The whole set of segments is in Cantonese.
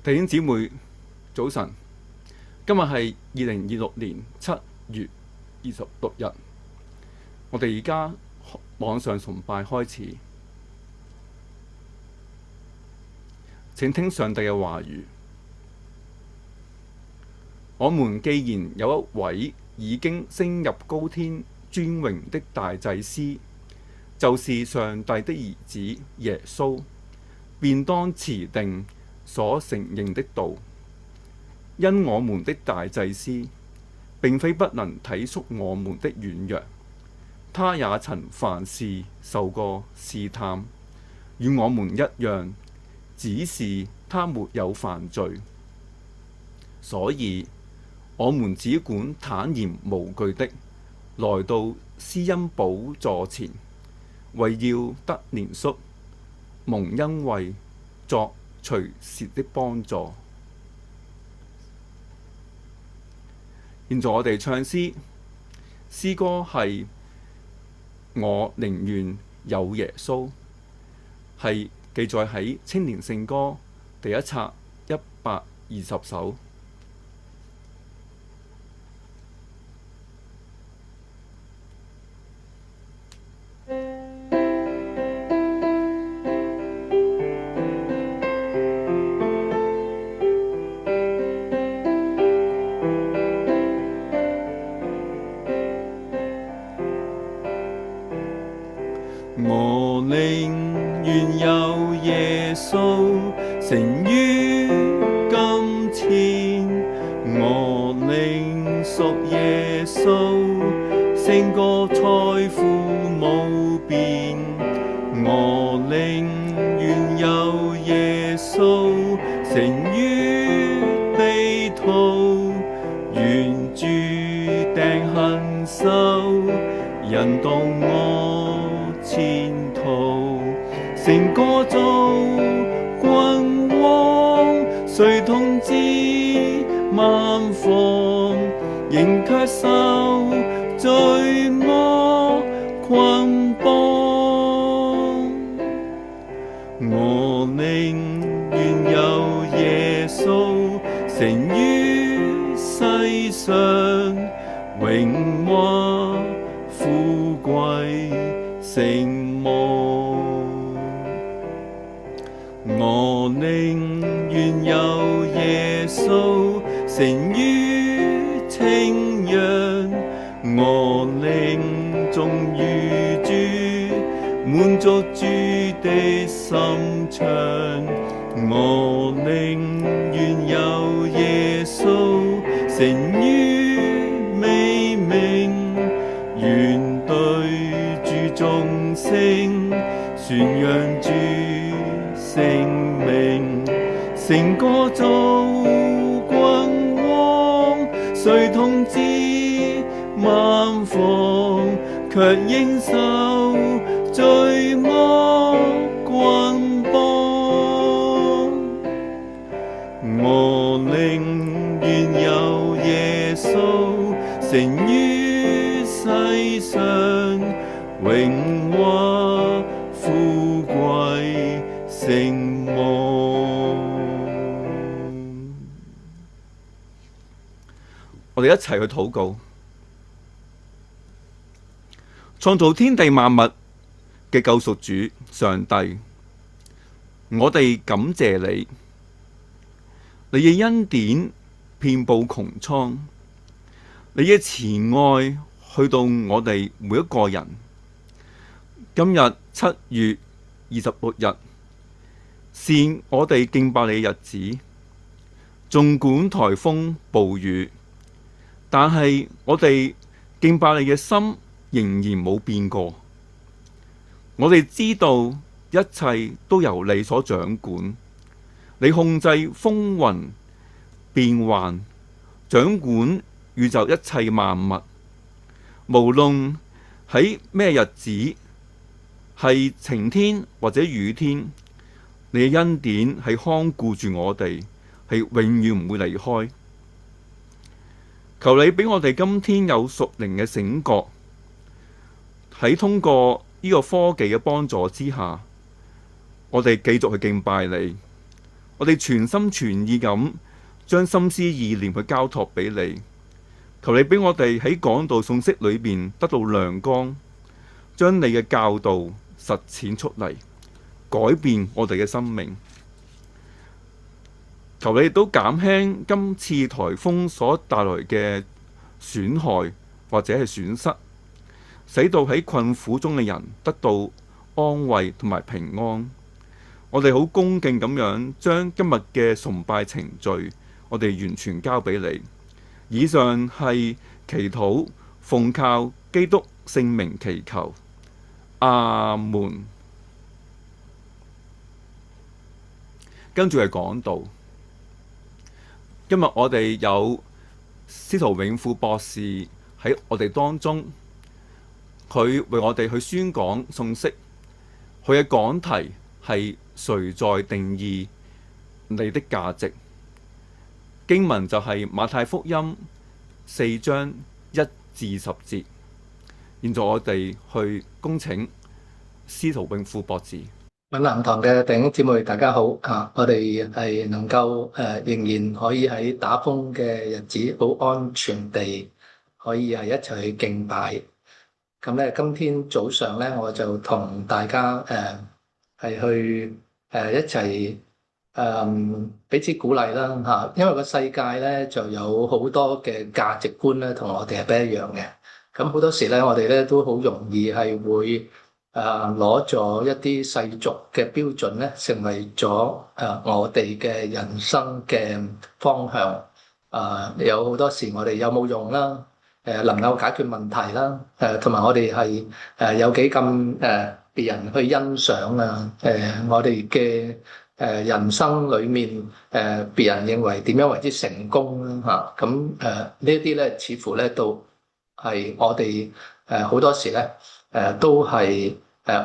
弟兄姊妹，早晨。今日係2026年7月26日。我哋而家網上崇拜開始，請聽上帝嘅話語。我們既然有一位已經升入高天尊榮的大祭司，就是上帝的兒子耶穌，便當持定所承認的道。因我們的大祭司並非不能體恤我們的軟弱，他也曾凡事受過試探，與我們一樣，只是他沒有犯罪。所以我們只管坦然無懼的來到施恩寶座前，為要得憐恤，蒙恩惠，作隨時的幫助。現在我哋唱詩，詩歌係我寧願有耶穌，係記載喺青年聖歌第一冊120首。我寧願有耶穌勝於金錢，我寧屬耶穌勝過財富無邊，我寧願有耶穌勝於地土，願主釘行手引導我前途，勝過做君王，雖統治萬方，仍卻受罪惡捆綁。我寧願有耶穌勝於世上榮華富貴聖望，我寧願有耶穌勝於清揚，我寧忠於主，滿足主的心腸，我寧願有耶穌勝於美名，願對主眾聲宣揚主聖名，勝過做君王，雖統治萬方，卻應受罪惡捆綁。我寧願有耶穌勝於世上榮華富貴聖望。我哋一齊去禱告。創造天地萬物嘅救贖主上帝，我哋感謝你，你嘅恩典遍佈穹蒼，你嘅慈愛去到我哋每一個人。今日7月26日，是我哋敬拜你嘅日子。縱管颱風暴雨，但係我哋敬拜你嘅心仍然冇變過。我哋知道一切都由你所掌管，你控制風雲變幻，掌管宇宙一切萬物。無論喺咩日子，係晴天或者雨天，你嘅恩典係看顧住我哋，係永遠唔會離開。求你俾我哋今天有屬靈嘅醒覺，喺通過呢個科技嘅幫助之下，我哋繼續去敬拜你，我哋全心全意咁將心思意念去交託俾你，求你俾我哋喺講道信息裏邊得到亮光，將你嘅教導實踐出嚟，改變我哋嘅生命。求你都減輕今次颱風所帶來嘅損害或者係損失，使到喺困苦中嘅人得到安慰同埋平安。我哋好恭敬咁樣將今日嘅崇拜程序，我哋完全交俾你。以上係祈禱，奉靠基督聖名祈求，阿門。跟住係講道。今日我哋有司徒永富博士喺我哋當中，佢為我哋去宣講信息。佢嘅講題係誰在定義你的價值？經文就係馬太福音4章1至10節。現在我哋去恭請司徒永富博士。閩南堂嘅弟兄姊妹，大家好啊！我哋係能夠仍然可以喺打風嘅日子，好安全地可以係一齊去敬拜。咁咧，今天早上咧，我就同大家係去一齊彼此鼓勵啦嚇。因為個世界咧就有好多嘅價值觀咧，同我哋係不一樣嘅。咁好多時咧，我哋咧都好容易係會攞咗一啲世俗嘅標準咧，成為咗我哋嘅人生嘅方向。有好多時我哋有冇用啦？能夠解決問題啦？同埋我哋係有幾咁別人去欣賞啊？我哋嘅人生裡面別人認為點樣為之成功啦？嚇咁呢一啲咧，似乎咧都係我哋好多時咧都係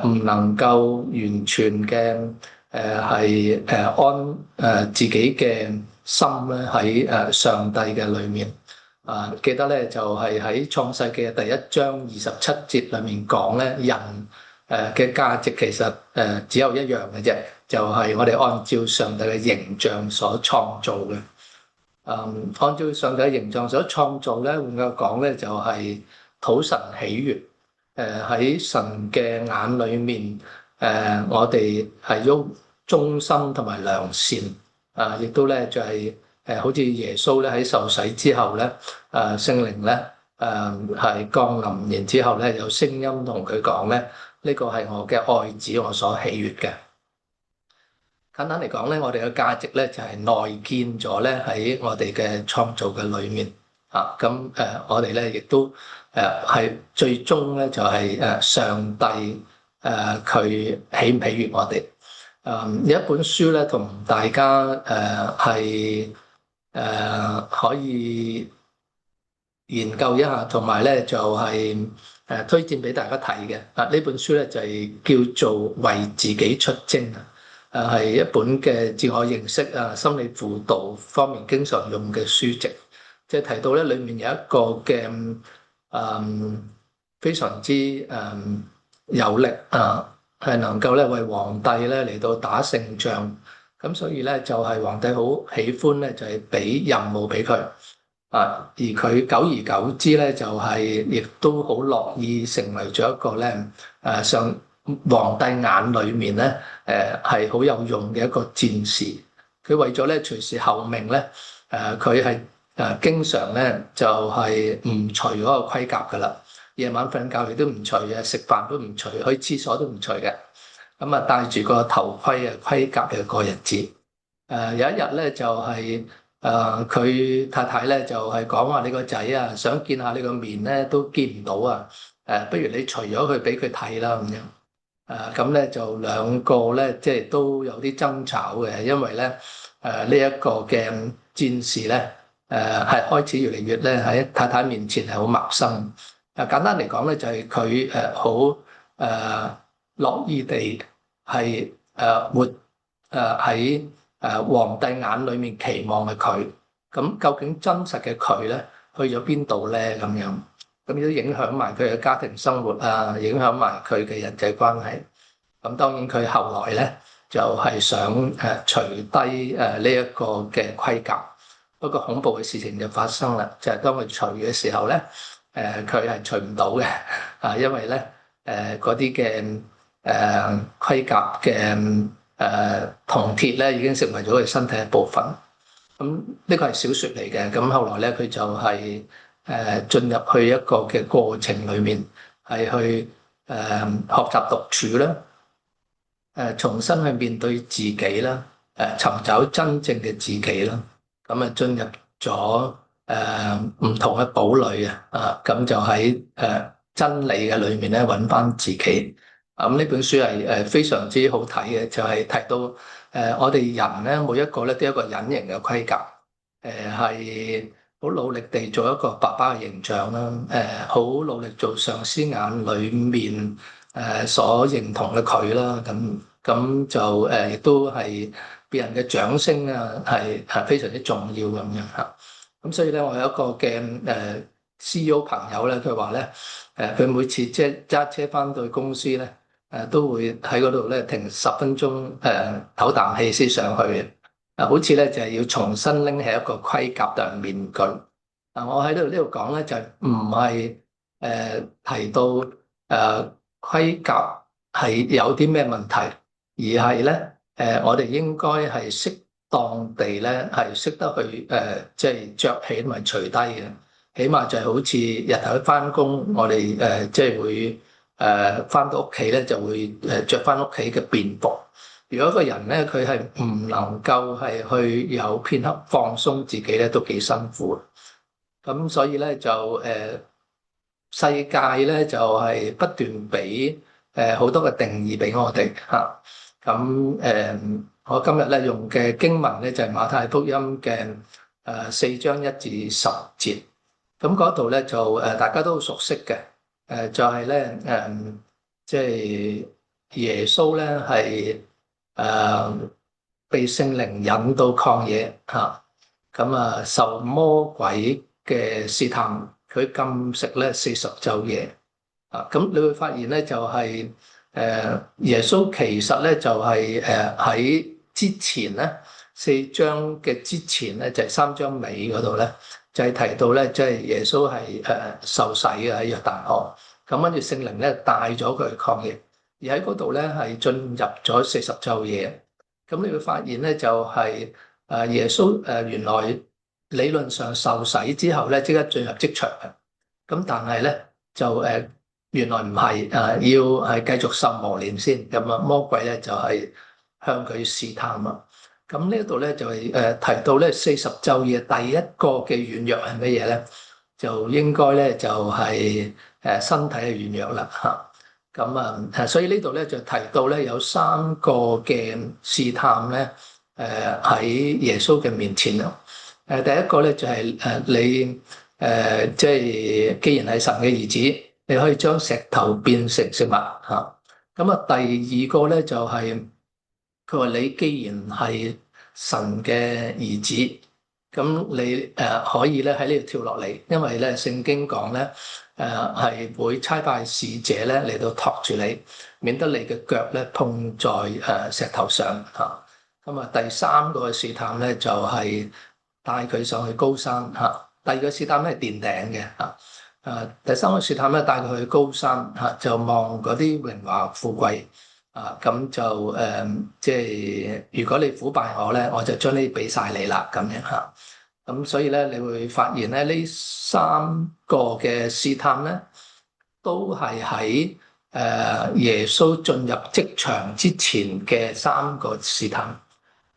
唔能夠完全嘅係安自己嘅心咧喺上帝嘅裏面。記得咧就係喺創世記嘅第1章27節裏面講咧，人嘅價值其實只有一樣嘅啫，就係我哋按照上帝嘅形象所創造嘅。按照上帝嘅形象所創造咧，換句講咧就係討神喜悅。喺神嘅眼裏面，我哋係喐忠心同埋良善。亦都咧就係好似耶穌咧喺受洗之後咧，聖靈咧係降臨，然之後咧有聲音同佢講咧，呢個係我嘅愛子，我所喜悅嘅。簡單嚟講咧，我哋嘅價值咧就係內建咗咧喺我哋嘅創造嘅裏面。咁我哋咧亦都係最終咧就係上帝佢喜唔喜悅我哋。有一本書咧同大家係可以研究一下，同埋咧就係推薦俾大家睇嘅。呢本書咧就係叫做為自己出征。係一本嘅自我認識心理輔導方面經常用嘅書籍。即係提到咧，裡面有一個嘅非常之有力係能夠咧為皇帝咧嚟到打勝仗。咁所以咧就係皇帝好喜歡咧，就係俾任務俾佢。而佢久而久之咧，就係亦都好樂意成為咗一個咧上皇帝眼裏面咧係好有用嘅一個戰士。佢為咗咧隨時候命咧，佢係經常咧就係唔除嗰個盔甲噶啦，夜晚瞓覺亦都唔除嘅，食飯都唔除，去廁所都唔除嘅。咁啊戴住個頭盔盔甲嘅過日子。有一日咧就係佢太太咧就係講話，你個仔啊想見下你個面咧都見唔到啊，不如你除咗佢俾佢睇啦咁樣。咁咧就兩個咧即係都有啲爭吵嘅，因為咧呢一個嘅戰士咧係開始越嚟越咧喺太太面前係好陌生。簡單嚟講咧就係佢好樂意地係活喺皇帝眼裏面期望嘅佢。咁究竟真實嘅佢咧去咗邊度咧咁樣？咁亦都影響埋佢嘅家庭生活影響埋佢嘅人際關係。咁當然佢後來咧就係想除低呢一個嘅盔甲。不過恐怖嘅事情就發生啦，就係當佢除嘅時候咧，佢係除唔到嘅因為咧嗰啲嘅盔甲嘅銅鐵咧已經成為咗佢身體一部分。咁呢個係小説嚟嘅，咁後來咧佢就係進入去一個嘅過程裏面，係去學習獨處啦，重新去面對自己啦，尋找真正嘅自己啦，咁啊進入咗唔同嘅堡壘咁就喺真理嘅裏面咧揾翻自己。咁呢本書係非常之好睇嘅，就係提到我哋人咧每一個咧都有一個隱形嘅盔甲，係好努力地做一個爸爸嘅形象啦，好努力做上司眼裏面所認同嘅佢啦，咁就亦都係別人嘅掌聲啊，係非常之重要咁樣嚇。咁所以咧，我有一個嘅CEO 朋友咧，佢話咧佢每次即係揸車翻到公司咧，都會喺嗰度咧停10分鐘唞啖氣先上去嘅。好似咧就係要重新拎起一個盔甲同面具。我喺呢度講咧就唔係提到盔甲係有啲咩問題，而係咧我哋應該係適當地咧係識得去即係着起同埋除低嘅。起碼就係好似日頭翻工，我哋即係會翻到屋企咧就會着翻屋企嘅便服。如果一個人咧，佢係唔能夠係去有片刻放鬆自己咧，都幾辛苦。咁所以咧就世界咧就係不斷俾好多嘅定義俾我哋嚇。咁我今日咧用嘅經文咧就係馬太福音嘅4章1至10節。咁嗰度咧就大家都好熟悉嘅，就係咧即係耶穌咧係被聖靈引到曠野嚇，咁受魔鬼嘅試探，佢禁食咧40晝夜咁你會發現咧就係耶穌其實咧就係喺之前咧4章嘅之前咧就係3章尾嗰度咧。就係提到咧，即係耶穌係受洗嘅喺約旦河，咁跟住聖靈咧帶咗佢去曠野，而喺嗰度咧係進入咗40晝夜。咁你會發現咧就係耶穌原來理論上受洗之後咧即刻進入職場嘅，咁但係咧就原來唔係要係繼續受磨練先，咁魔鬼咧就係向佢試探啊。咁呢一度咧就係提到咧40晝夜第一個嘅軟弱係乜嘢咧？就應該咧就係身體嘅軟弱啦嚇。咁所以呢度咧就提到咧有3個嘅試探咧喺耶穌嘅面前啊。第一個咧就係你即係既然係神嘅兒子，你可以將石頭變成食物嚇。咁第二個咧就係佢話你既然係神嘅兒子，咁你可以咧喺呢度跳落嚟，因為咧聖經講咧係會差派使者咧嚟到托住你，免得你嘅腳咧碰在石頭上嚇。咁第三個試探咧就係帶佢上去高山嚇。第二個試探咧係殿頂嘅嚇。第三個試探咧帶佢去高山嚇，就望嗰啲榮華富貴。咁就即係如果你腐敗我咧，我就將呢啲俾晒你啦，咁樣嚇。咁所以咧，你會發現咧，呢3個嘅試探咧，都係喺耶穌進入職場之前嘅3個試探。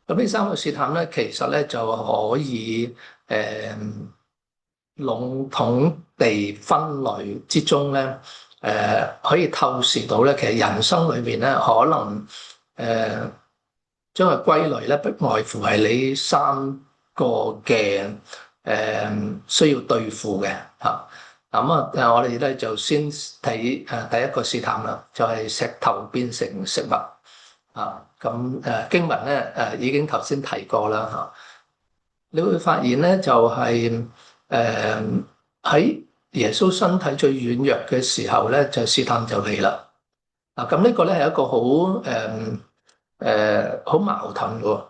咁呢3個試探咧，其實咧就可以籠統地分類之中咧。可以透視到咧，其實人生裏面咧，可能將佢歸類咧，不外乎係你3個嘅需要對付嘅嚇。咁我哋咧就先睇第一個試探啦，就係石頭變成食物咁經文咧已經頭先提過啦嚇。你會發現咧，就係喺耶穌身體最軟弱嘅時候咧，就試探就嚟啦。咁呢個咧係一個好好矛盾嘅喎。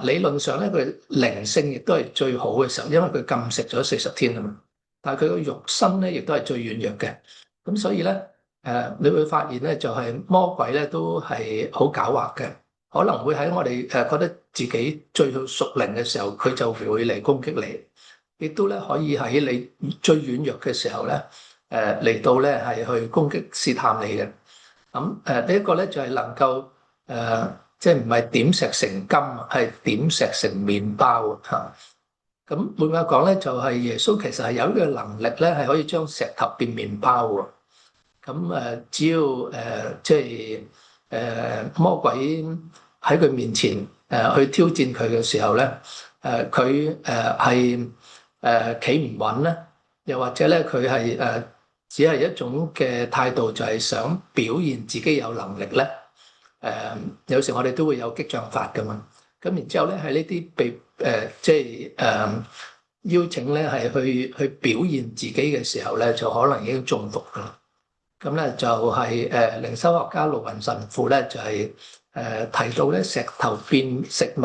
理論上咧，佢靈性亦都係最好嘅時候，因為佢禁食咗40天啊嘛。但係佢個肉身咧，亦都係最軟弱嘅。咁所以咧，你會發現咧，就係魔鬼咧都係好狡猾嘅，可能會喺我哋覺得自己最屬靈嘅時候，佢就會嚟攻擊你，亦都咧可以喺你最軟弱嘅時候咧，嚟到咧係去攻擊試探你嘅。咁呢一個咧就係能夠即係唔係點石成金，係點石成麵包嚇。咁換句話講咧，就係耶穌其實係有呢個能力咧，係可以將石頭變麵包喎。咁只要即係魔鬼喺佢面前去挑戰佢嘅時候咧，佢係企唔穩咧，又或者咧佢係只係一種嘅態度，就係想表現自己有能力咧。有時我哋都會有激將法噶嘛。咁然之後咧，喺呢啲被即係邀請咧，係去表現自己嘅時候咧，就可能已經中伏噶啦。咁咧就係靈修學家盧雲神父咧，就係提到咧石頭變食物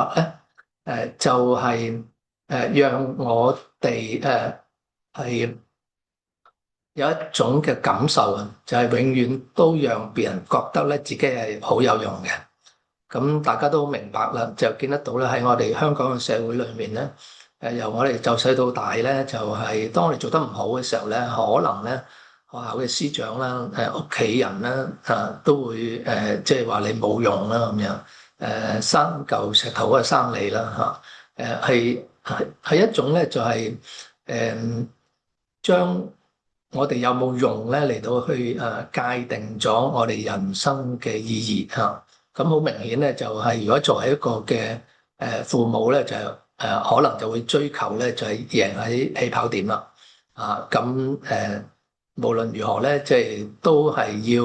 咧，就係讓我哋係有一種嘅感受啊，就係永遠都讓別人覺得咧自己係好有用嘅。咁大家都明白啦，就見得到咧喺我哋香港嘅社會裏面咧，由我哋就細到大咧，就係當我哋做得唔好嘅時候咧，可能咧學校嘅師長啦、屋企人啦都會即係話你冇用啦咁樣，生嚿石頭啊生你啦嚇，係一種咧就係將我哋有冇用咧嚟到去界定咗我哋人生嘅意義嚇。咁好明顯咧，就係如果作為一個嘅父母咧，就可能就會追求咧，就係贏喺起跑點啦。咁無論如何咧，即係都係要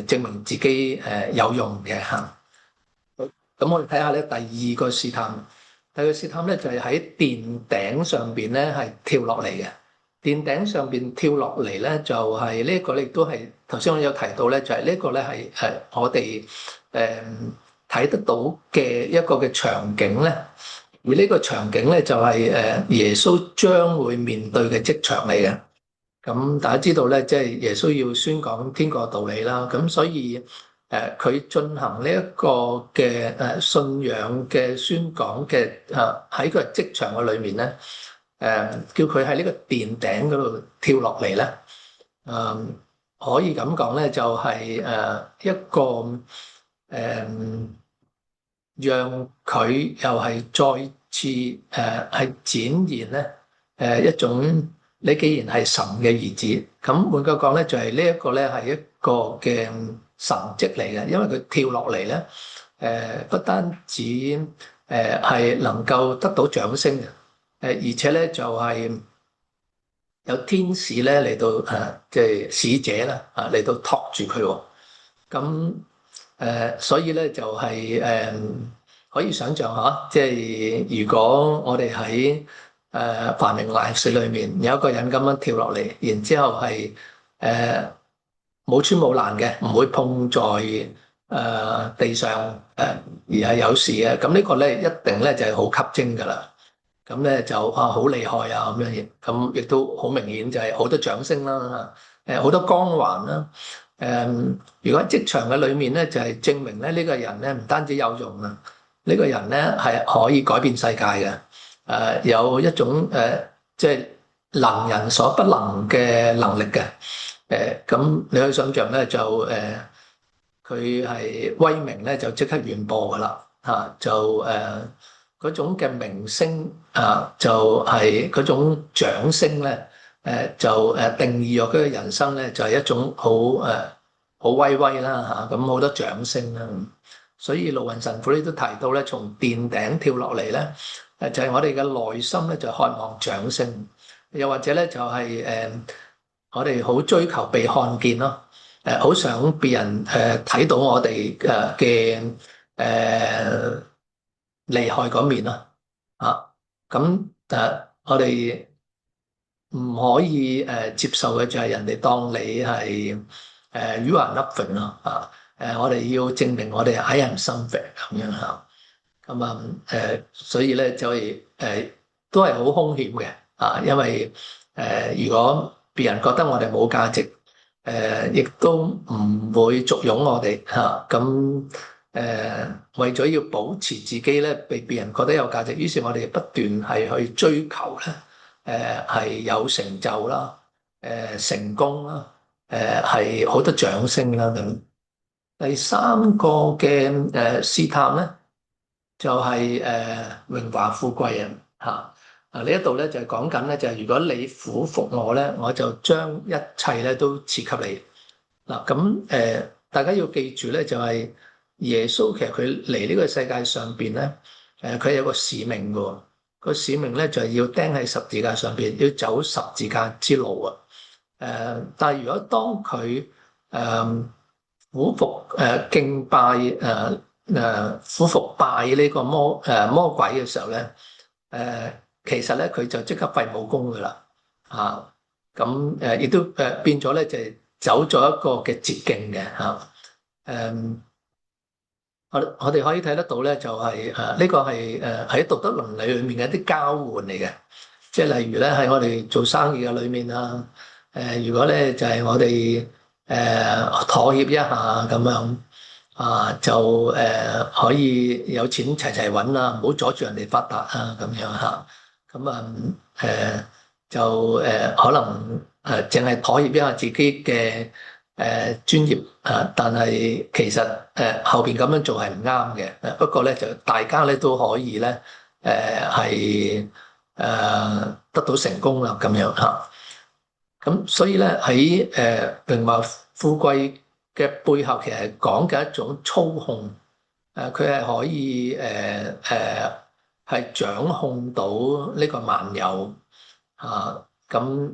證明自己有用嘅嚇。咁我哋睇下咧，第二個試探，第二個試探咧就係喺殿頂上邊咧係跳落嚟嘅。殿頂上邊跳落嚟咧，就係呢一個，亦都係頭先我有提到咧，就係呢一個咧係我哋睇得到嘅一個嘅場景咧。而呢個場景咧就係耶穌將會面對嘅職場嚟嘅。咁大家知道咧，即係耶穌要宣講天國道理啦。咁所以佢進行呢一個嘅信仰嘅宣講嘅喺佢職場嘅裏面咧。叫佢喺呢個殿頂嗰度跳落嚟咧，可以咁講咧，就係一個讓佢又係再次係展現咧一種你既然係神嘅兒子，咁換句講咧，就係呢一個咧係一個嘅神蹟嚟嘅，因為佢跳落嚟咧不單止係能夠得到掌聲嘅。而且咧就係有天使咧嚟到即係使者啦嚟到托住佢喎。咁所以咧就係可以想象下，即係如果我哋喺繁榮鬧市裏面有一個人咁樣跳落嚟，然之後係冇穿冇爛嘅，唔會碰在地上而係有事嘅。咁呢個咧一定咧就係好吸睛㗎啦。咁咧就好厲害啊咁樣嘢，咁亦都好明顯就係好多掌聲啦，好多光環啦。如果喺職場嘅裏面咧，就係證明咧呢個人咧唔單止有用啊，呢個人咧係可以改變世界嘅，有一種即係能人所不能嘅能力嘅。咁你可以想象咧，就佢係威名咧就即刻傳播噶啦嚇，就嗰種嘅明星就係嗰種掌聲咧，就定義咗佢嘅人生咧，就係一種好威威啦嚇，咁好多掌聲啦。所以盧雲神父呢都提到咧，從殿頂跳落嚟咧，就係我哋嘅內心咧就渴望掌聲，又或者咧就係我哋好追求被看見咯，好想別人睇到我哋嘅厲害嗰面咯，咁我哋唔可以接受嘅就係人哋當你係you are nothing 咯，我哋要證明我哋 I am something 咁樣嚇。咁所以咧就係都係好兇險嘅因為如果別人覺得我哋冇價值，亦都唔會續擁我哋嚇。咁為咗要保持自己咧，被別人覺得有價值，於是我哋不斷係去追求咧，係有成就啦，成功啦，係好多掌聲啦咁。第三個嘅試探咧，就係榮華富貴嚇。呢一度咧就係講緊咧，就係如果你俯服我咧，我就將一切咧都賜給你嗱。咁大家要記住咧，就係耶穌其實佢嚟呢個世界上邊咧，佢有個使命嘅。個使命咧就係要釘喺十字架上邊，要走十字架之路啊。但係如果當佢俯伏敬拜俯伏拜呢個魔鬼嘅時候咧，其實咧佢就即刻廢武功噶啦咁亦都變咗咧就係走咗一個嘅捷徑嘅我哋可以睇得到咧，就係呢個係喺道德倫理裏面嘅一啲交換嚟嘅，即係例如咧喺我哋做生意嘅裏面啊，如果咧就係我哋妥協一下咁樣就可以有錢齊齊揾啦，唔好阻住人哋發達啊咁樣咁就可能淨係妥協一下自己嘅專業但係其實後邊咁樣做係唔啱嘅。不過咧就大家咧都可以咧係得到成功啦咁樣咁所以咧喺榮華富貴嘅背後，其實係講嘅一種操控佢係可以係掌控到呢個萬有咁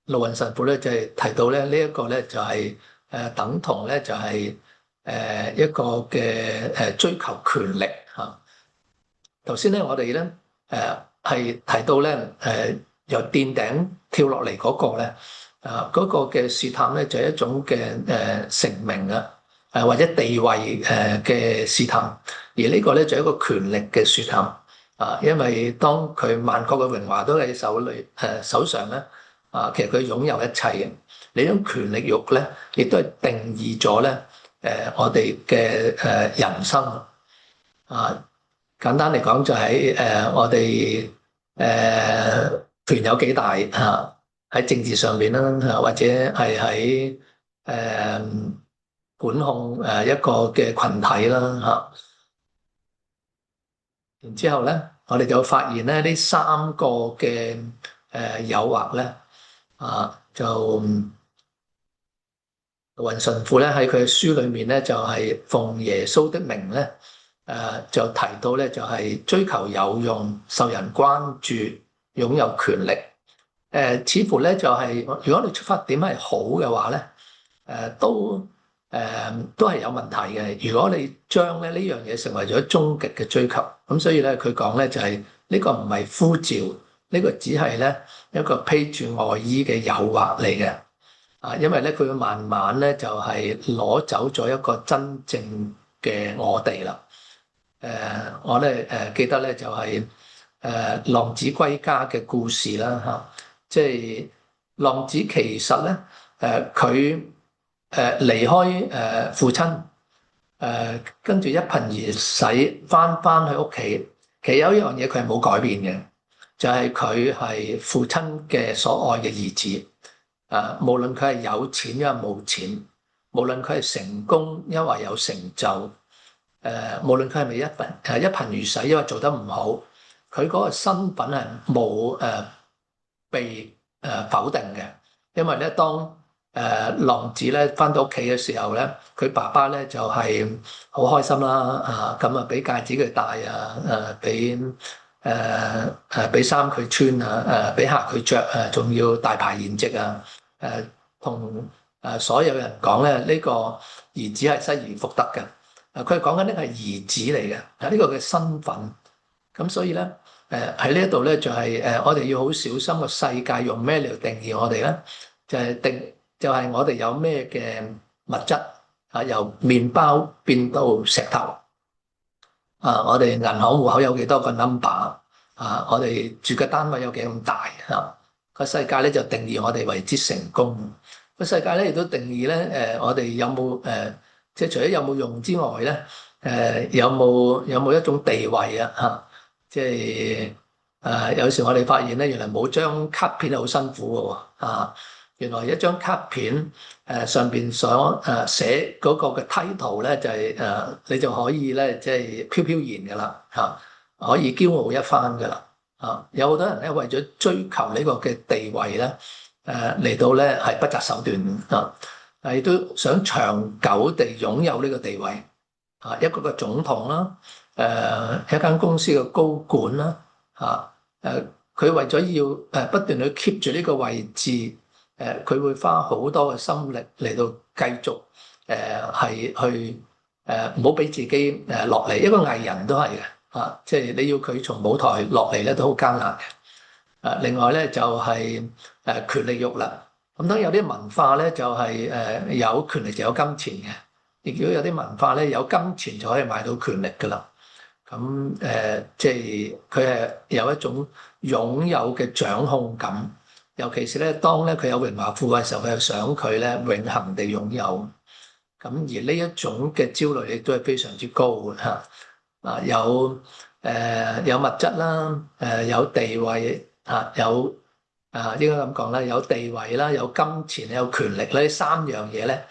盧雲神父咧就係提到咧呢一個咧就係等同咧就係一個嘅追求權力頭先咧我哋咧係提到咧由殿頂跳落嚟嗰個咧嗰個嘅試探咧就係一種嘅成名或者地位嘅試探，而呢個咧就係一個權力嘅試探因為當佢萬國嘅榮華都喺手上咧其實佢擁有一切嘅。呢種權力慾咧，亦都係定義咗咧我哋嘅人生簡單嚟講就係我哋權有幾大喺政治上面啦或者係喺管控一個嘅群體啦然之後咧，我哋就發現咧呢三個嘅誘惑咧就雲神父咧喺佢嘅書裏面咧就係奉耶穌的名咧就提到咧就係追求有用、受人關注、擁有權力似乎咧就係如果你出發點係好嘅話咧都係有問題嘅。如果你將咧呢樣嘢成為咗終極嘅追求，咁所以咧佢講咧就係呢個唔係呼召，呢個只係咧一個披住外衣嘅誘惑嚟嘅因為咧佢會慢慢咧就係攞走咗一個真正嘅我哋啦我咧記得咧就係浪子歸家嘅故事啦即係浪子其實咧佢離開父親跟住一貧如洗翻去屋企，其實有一樣嘢佢係冇改變嘅，就係佢係父親嘅所愛嘅兒子無論佢係有錢抑或冇錢，無論佢係成功抑或有成就無論佢係咪一貧如洗抑或做得唔好，佢嗰個身份係冇被否定嘅。因為咧當浪子咧翻到屋企嘅時候咧，佢爸爸咧就係好開心啦咁俾戒指佢戴俾衫佢穿俾鞋佢着仲要大排筵席同所有人講咧呢個兒子係失而復得嘅佢係講緊呢個係兒子嚟嘅呢個嘅身份。咁所以咧喺呢一度咧就係我哋要好小心個世界用咩嚟定義我哋咧，就係我哋有咩嘅物質由麵包變到石頭。我哋銀行戶口有幾多個 number？我哋住嘅單位有幾咁大？個世界咧就定義我哋為之成功。個世界咧亦都定義咧，我哋有冇即係除咗有冇用之外咧，有冇一種地位啊？即係有時我哋發現咧，原來冇張卡片係好辛苦嘅喎。原來一張卡片上邊所寫嗰個嘅 title 咧，就係你就可以咧，即係飄飄然嘅啦嚇，可以驕傲一番嘅啦嚇。有好多人咧為咗追求呢個嘅地位咧，嚟到咧係不擇手段啊，亦都想長久地擁有呢個地位啊，一個嘅總統啦，一間公司嘅高管啦嚇，佢為咗要不斷去 keep 住呢個位置。佢會花好多嘅心力嚟到繼續係去唔好俾自己落嚟。一個藝人都係嘅即係你要佢從舞台落嚟咧都好艱難嘅。另外咧就係權力慾啦。咁當然有啲文化咧就係有權力就有金錢嘅，亦如果有啲文化咧有金錢就可以買到權力㗎啦。咁即係佢係有一種擁有嘅掌控感。尤其是咧，當咧佢有榮華富貴嘅時候，佢又想佢咧永恆地擁有。咁而呢一種嘅焦慮亦都係非常之高嘅嚇。有物質啦，有地位嚇，有應該咁講啦，有地位啦，有金錢，有權力咧，呢三樣嘢咧，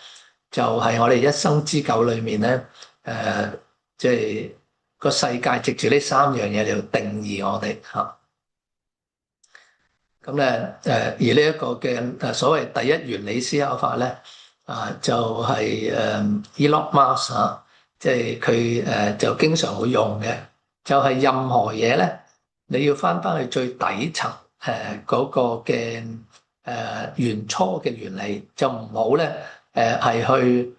就係我哋一生之久裏面咧，即係個世界藉住呢三樣嘢嚟定義我哋嚇。咁咧而呢一個嘅所謂第一原理思考法咧就係Elon Musk即係佢就經常會用嘅，就係任何嘢咧，你要翻去最底層嗰個嘅原初嘅原理，就唔好咧係去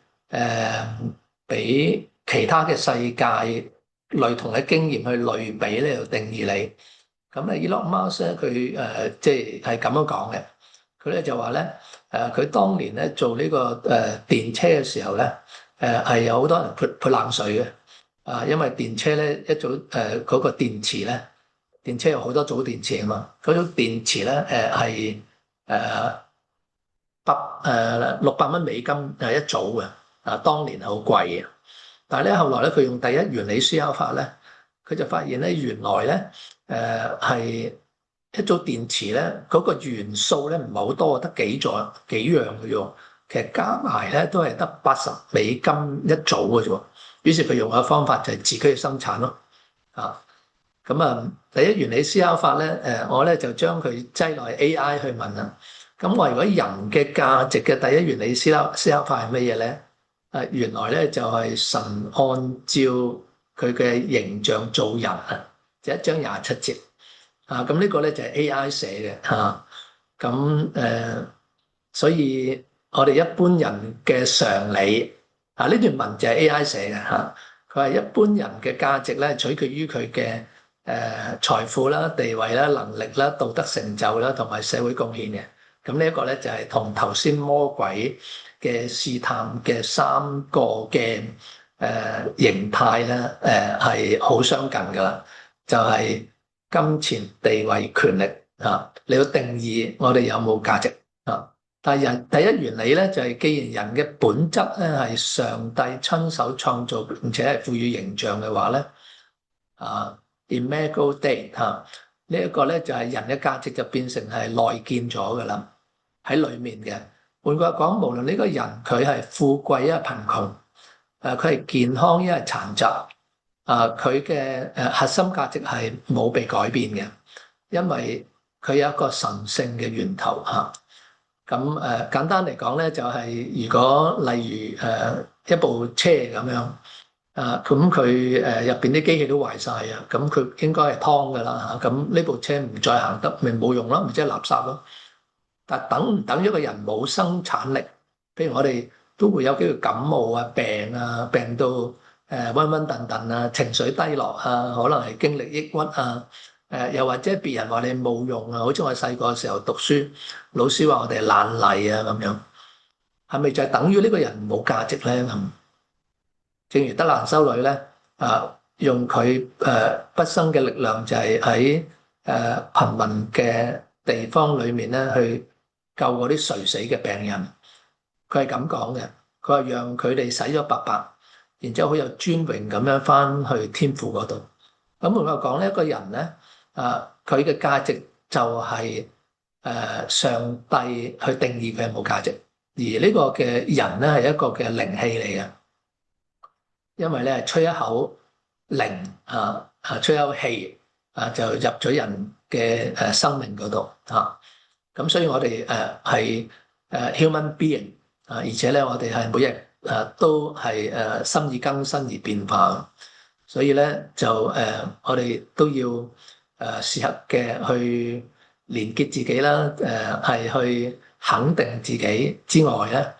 俾其他嘅世界類同嘅經驗去類比咧，嚟定義你。咁咧，Elon Musk 咧，佢即係咁樣講嘅。佢咧就話咧，佢當年咧做呢個電車嘅時候咧，係有好多人潑冷水嘅。因為電車咧一早嗰個電池咧，電車有好多組電池啊嘛。嗰種電池咧係$600一組嘅。當年係好貴嘅。但係咧後來咧，佢用第一原理思考法咧，佢就發現咧原來咧。係一組電池咧，嗰個元素咧唔係好多，得幾樣嘅啫。其實加埋咧都係得$80一組嘅啫。於是佢用嘅方法就係自己去生產咯。咁第一原理思考法咧，我咧就將佢擠落去 AI 去問啦。咁我如果人嘅價值嘅第一原理思考法係乜嘢咧？原來咧就係神按照佢嘅形象做人啊。1章27節咁呢個咧就係 AI 寫嘅所以我哋一般人嘅常理呢段文就係 AI 寫嘅佢話一般人嘅價值咧取決於佢嘅財富啦、地位啦、能力啦、道德成就啦同埋社會貢獻嘅。咁呢一個咧就係同頭先魔鬼嘅試探嘅3個嘅形態咧係好相近噶啦。就係金錢、地位、權力你要定義我哋有冇價值但係人第一原理咧就係，既然人嘅本質咧係上帝親手創造，並且係賦予形象嘅話咧Imago Dei 呢一個咧就係人嘅價值就變成係內建咗噶啦，喺裡面嘅。換句話講，無論呢個人佢係富貴一係貧窮，佢係健康一係殘疾。佢嘅核心價值係冇被改變嘅，因為佢有一個神聖嘅源頭咁簡單嚟講咧，就係如果例如一部車咁樣咁佢入邊啲機器都壞晒咁佢應該係劏㗎啦咁呢部車唔再行得，咪冇用咯，咪即係垃圾咯。但等唔等一個人冇生產力？譬如我哋都會有機會感冒病到暈暈沌沌情緒低落可能係經歷抑鬱又或者別人話你冇用好似我細個嘅時候讀書，老師話我哋係爛泥咁樣。係咪就係等於呢個人冇價值咧？咁正如德蘭修女咧，用佢畢生嘅力量，就係喺貧民嘅地方裏面咧，去救嗰啲垂死嘅病人。佢係咁講嘅，佢話讓佢哋洗咗白白，然之後好有尊榮咁樣翻去天父嗰度。咁換句話講咧，一個人咧，佢嘅價值就係上帝去定義佢係冇價值，而呢個嘅人咧係一個嘅靈氣嚟嘅，因為咧吹一口靈吹一口氣就入咗人嘅生命嗰度咁所以我哋係human being 而且咧我哋係每日都係心意更新而變化，所以咧就我哋都要時刻嘅去連結自己啦，係去肯定自己之外咧，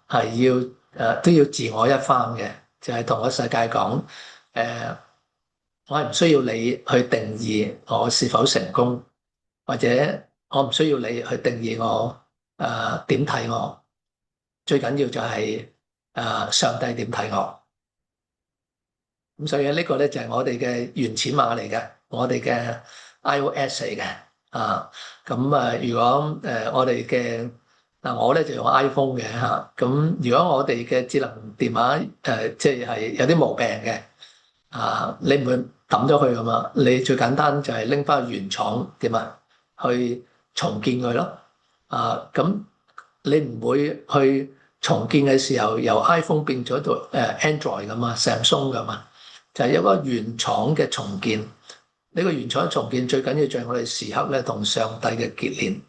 係要都要自我一番嘅，就係同個世界講，我係唔需要你去定義我是否成功，或者我唔需要你去定義我點睇我，最緊要就係上帝點睇我。咁所以呢個咧就係我哋嘅原始碼嚟嘅，我哋嘅 iOS 嚟嘅如果我哋嘅我咧就用 iPhone 嘅咁如果我哋嘅智能電話即係有啲毛病嘅你唔會抌咗佢噶嘛，你最簡單就係拎翻去原廠點去重建佢咯咁你唔會去重建嘅時候由 iPhone 變咗做Android 噶嘛 Samsung 噶嘛。就係一個原廠嘅重建，呢個原廠嘅重建最緊要就係我哋時刻咧同上帝嘅結連。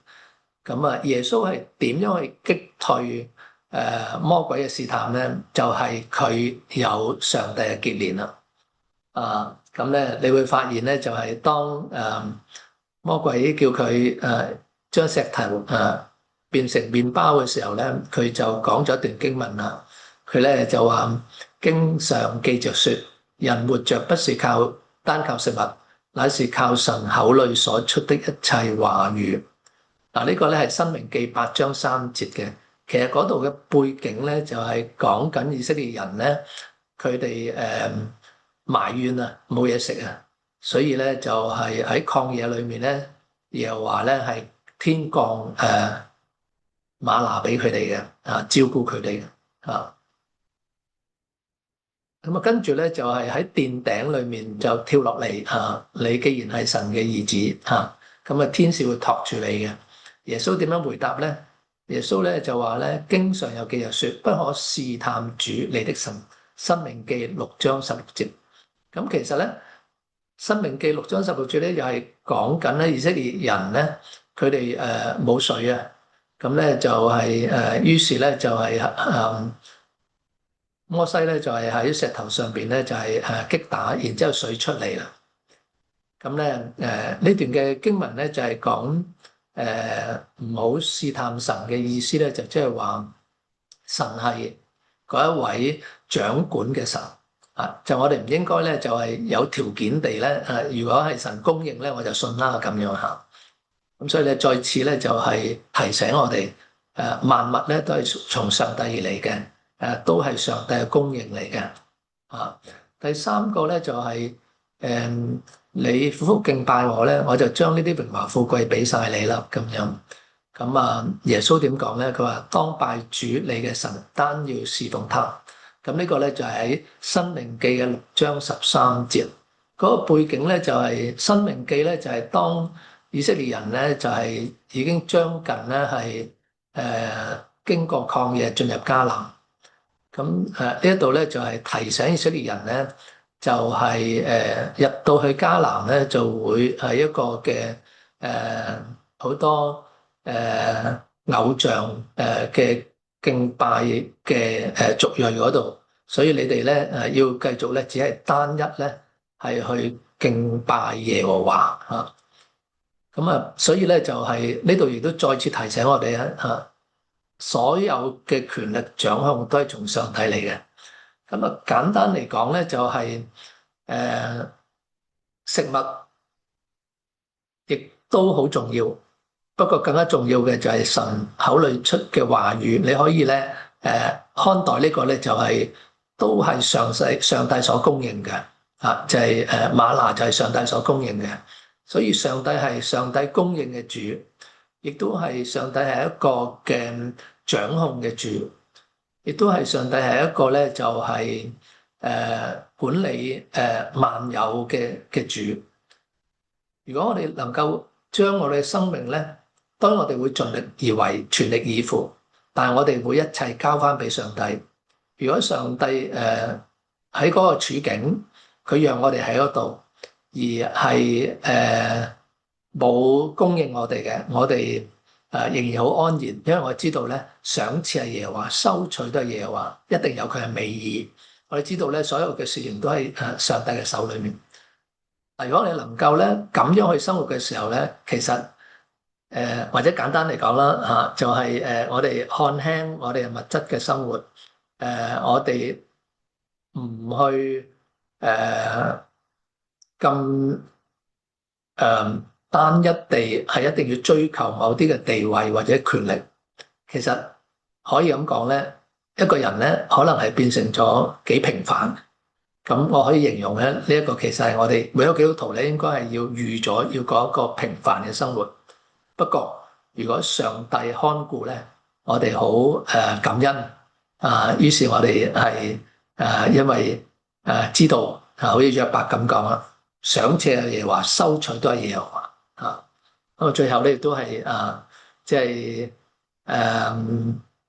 咁耶穌係點樣去擊退魔鬼嘅試探咧？就係佢有上帝嘅結連啦。咁咧你會發現咧，就係當魔鬼叫佢將石頭變成麵包嘅時候咧，佢就講咗一段經文啦。佢咧就話經上記着說。人活着不是單靠食物，乃是靠神口裏所出的一切話語。呢個咧係《申命記》8章3節嘅。其實嗰度嘅背景咧就係講緊以色列人咧，佢哋埋怨冇嘢食所以咧就係喺曠野裏面咧，耶和華咧係天降嗎哪俾佢哋嘅照顧佢哋嘅咁跟住咧就係喺殿頂裏面就跳落嚟你既然係神嘅兒子咁天使會托住你嘅。耶穌點樣回答咧？耶穌咧就話咧，經上有記著說，不可試探主你的神。申命記6章16節。咁其實咧，申命記6章16節咧又係講緊咧以色列人咧，佢哋冇水咁咧就係於是咧就係摩西咧就係喺石頭上邊咧就係擊打，然之後水出嚟啦。咁咧呢段嘅經文咧就係講唔好試探神嘅意思咧，就即係話神係嗰一位掌管嘅神就我哋唔應該咧就係有條件地咧如果係神供應咧我就信啦咁樣咁所以咧再次咧就係提醒我哋萬物咧都係從上帝而嚟嘅。都係上帝嘅供應嚟嘅第三個咧就係你苦苦敬拜我咧，我就將呢啲榮華富貴俾晒你啦咁樣。咁耶穌點講咧？佢話當拜主你嘅神，單要侍奉他。咁呢個咧就係喺申命記嘅6章13節。嗰個背景咧就係申命記咧就係當以色列人咧就係已經將近咧係經過曠野進入迦南。咁呢一度咧就係提醒以色列人咧，就係入到去迦南咧，就會係一個嘅好多偶像嘅敬拜嘅族裔嗰度，所以你哋咧要繼續咧，只係單一咧係去敬拜耶和華所以咧就係呢度亦都再次提醒我哋所有嘅權力掌控都係從上帝嚟嘅。咁簡單嚟講咧，就係食物亦都好重要，不過更加重要嘅就係神口裏出嘅話語，你可以咧看待呢個咧就係、都係上帝所供應嘅啊，就係嗎哪就係上帝所供應嘅，所以上帝係上帝供應嘅主，亦都係上帝係一個嘅掌控嘅主，亦都係上帝係一個咧就係管理萬有嘅主。如果我哋能夠將我哋嘅生命咧，當然我哋會盡力而為，全力以赴，但係我哋會一切交翻俾上帝。如果上帝喺嗰個處境，佢讓我哋喺嗰度，而係冇供應我哋嘅，我哋仍然好安然，因為我知道咧，賞賜係耶和華，收取都係耶和華，一定有佢嘅美意。我哋知道咧，所有嘅事情都喺上帝嘅手裏面。如果你能夠咧咁樣去生活嘅時候咧，其實或者簡單嚟講啦就係我哋看輕我哋物質嘅生活，我哋唔去咁單一地係一定要追求某啲嘅地位或者權力。其實可以咁講咧，一個人咧可能係變成咗幾平凡。咁我可以形容咧，呢一個其實係我哋每一個基督徒咧，應該係要預咗要過一個平凡嘅生活。不過，如果上帝看顧咧，我哋好感恩啊。於是，我哋係因為知道好似約伯咁講啦，賞賜係耶和華，收取都係耶和華啊。咁最後咧亦都係即係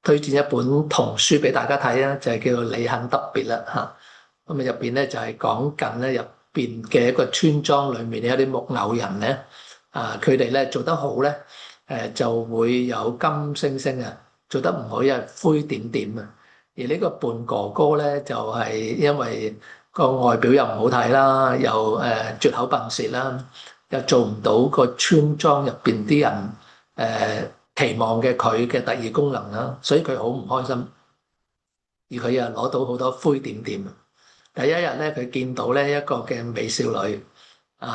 推薦一本童書俾大家睇啊，就係叫做《你很特別》啦嚇。咁啊入邊咧就係講緊咧入邊嘅一個村莊裏面有啲木偶人咧，佢哋咧做得好咧，就會有金星星啊；做得唔好又係灰點點啊。而呢個胖哥哥咧就係因為個外表又唔好睇啦，又拙口笨舌啦，又做唔到個村莊入邊啲人期望嘅佢嘅特異功能啦，所以佢好唔開心。而佢又攞到好多灰點點。第一日咧，佢見到咧一個嘅美少女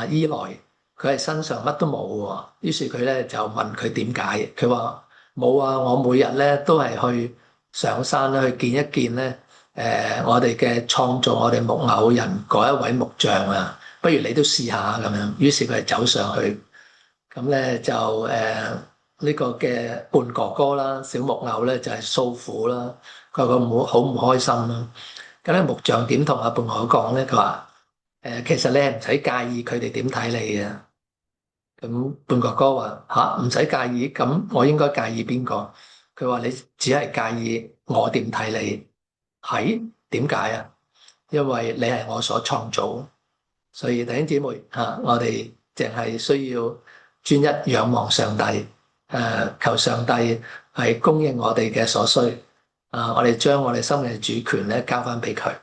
伊萊，佢係身上乜都冇喎。於是佢咧就問佢點解，佢話冇啊，我每日咧都係去上山咧去見一見咧我哋嘅創造我哋木偶人嗰一位木匠啊，不如你都試下咁樣。於是佢係走上去，咁咧就呢個嘅胖哥哥啦，小木偶咧就係訴苦啦，佢話佢好唔開心啦。咁咧木匠點同阿胖哥哥講咧？佢話其實你係唔使介意佢哋點睇你嘅。咁胖哥哥話唔使介意，咁我應該介意邊個？佢話你只係介意我點睇你，係點解啊？因為你係我所創造，所以弟兄姊妹我哋淨係需要專一仰望上帝，求上帝係供應我哋嘅所需。我哋將我哋生命嘅主權咧交翻俾佢。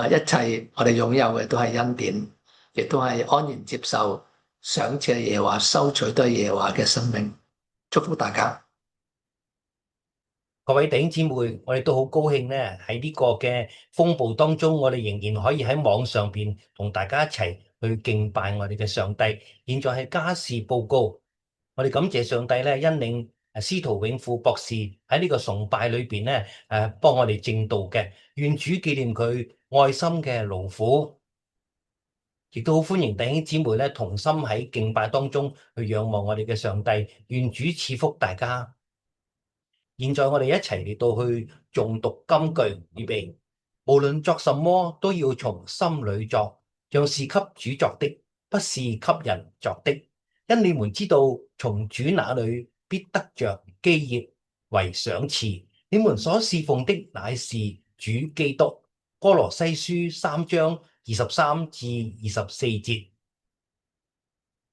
一切我哋擁有嘅都係恩典，亦都係安然接受賞賜係耶和華，收取都係耶和華嘅生命。祝福大家，各位弟兄姊妹，我哋都好高興咧喺呢個嘅風暴當中，我哋仍然可以喺網上邊同大家一齊去敬拜我哋嘅上帝。現在係家事報告，我哋感謝上帝咧，引領司徒永富博士喺呢個崇拜裏邊咧幫我哋證道嘅，願主紀念佢愛心嘅勞苦，亦都好歡迎弟兄姊妹咧同心喺敬拜當中去仰望我哋嘅上帝。願主賜福大家。現在我哋一齊嚟到去誦讀金句，預備。無論作什麼，都要從心裏作，像是給主作的，不是給人作的。因你們知道，從主那裏必得着基業為賞賜。你們所侍奉的乃是主基督。歌羅西書3章23至24節。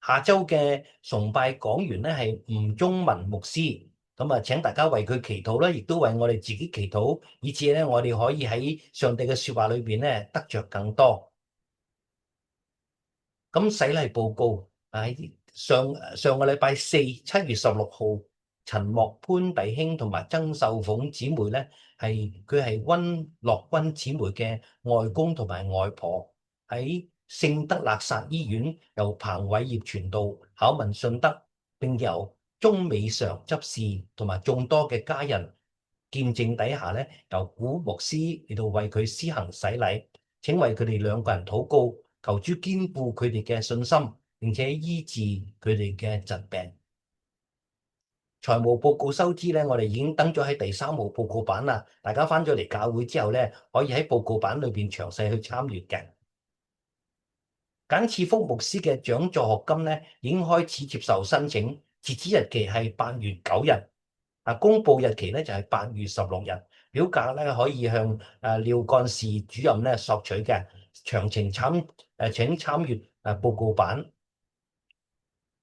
下周嘅崇拜講員咧係吳中文牧師。咁請大家為佢祈禱啦，亦都為我哋自己祈禱，以致咧我哋可以喺上帝嘅說話裏邊咧得着更多。咁洗禮報告喺上個禮拜四7月16號，陳莫潘弟兄同埋曾秀鳳姊妹咧佢係溫樂君姊妹嘅外公同埋外婆，喺聖德肋撒醫院由彭偉業傳道，考問信德，並由鍾美常執事同埋眾多嘅家人見證底下咧，由古牧師嚟到為佢施行洗禮。請為佢哋兩個人禱告，求主堅固佢哋嘅信心，並且醫治佢哋嘅疾病。財務報告收支咧，我哋已經登咗喺第3號報告版啦。大家翻咗嚟教會之後咧，可以喺報告版裏邊詳細去參閱嘅。簡賜福牧師嘅獎助學金咧，已經開始接受申請，截止日期係8月9日。公佈日期咧就係8月16日。表格咧可以向廖幹事主任咧索取嘅，詳情請參閱報告版。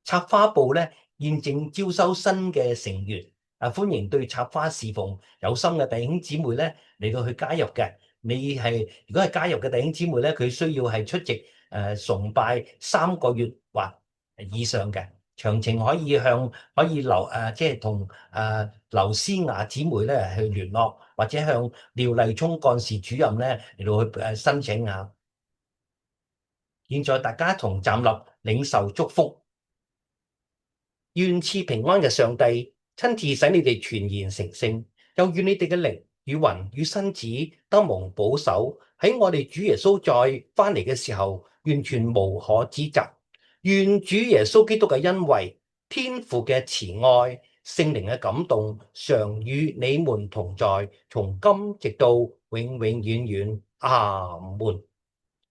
插花部咧現正招收新嘅成員，歡迎對插花侍奉有心嘅弟兄姊妹咧嚟到去加入嘅。如果係加入嘅弟兄姊妹咧，佢需要係出席崇拜3個月或以上嘅。詳情可以即係同劉思雅姊妹咧去聯絡，或者向廖麗聰幹事主任咧嚟到去申請下。現在大家同站立領受祝福，願賜平安嘅上帝親自使你哋全然成聖，又願你哋嘅靈與魂與身子得蒙保守，喺我哋主耶穌再翻嚟嘅時候，完全無可指責。願主耶穌基督嘅恩惠、天父嘅慈愛、聖靈嘅感動，常與你們同在，從今直到永永遠遠。阿門。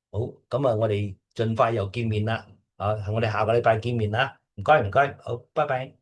好，咁我哋盡快又見面啦。我哋下個禮拜見面啦。唔該，好，拜拜。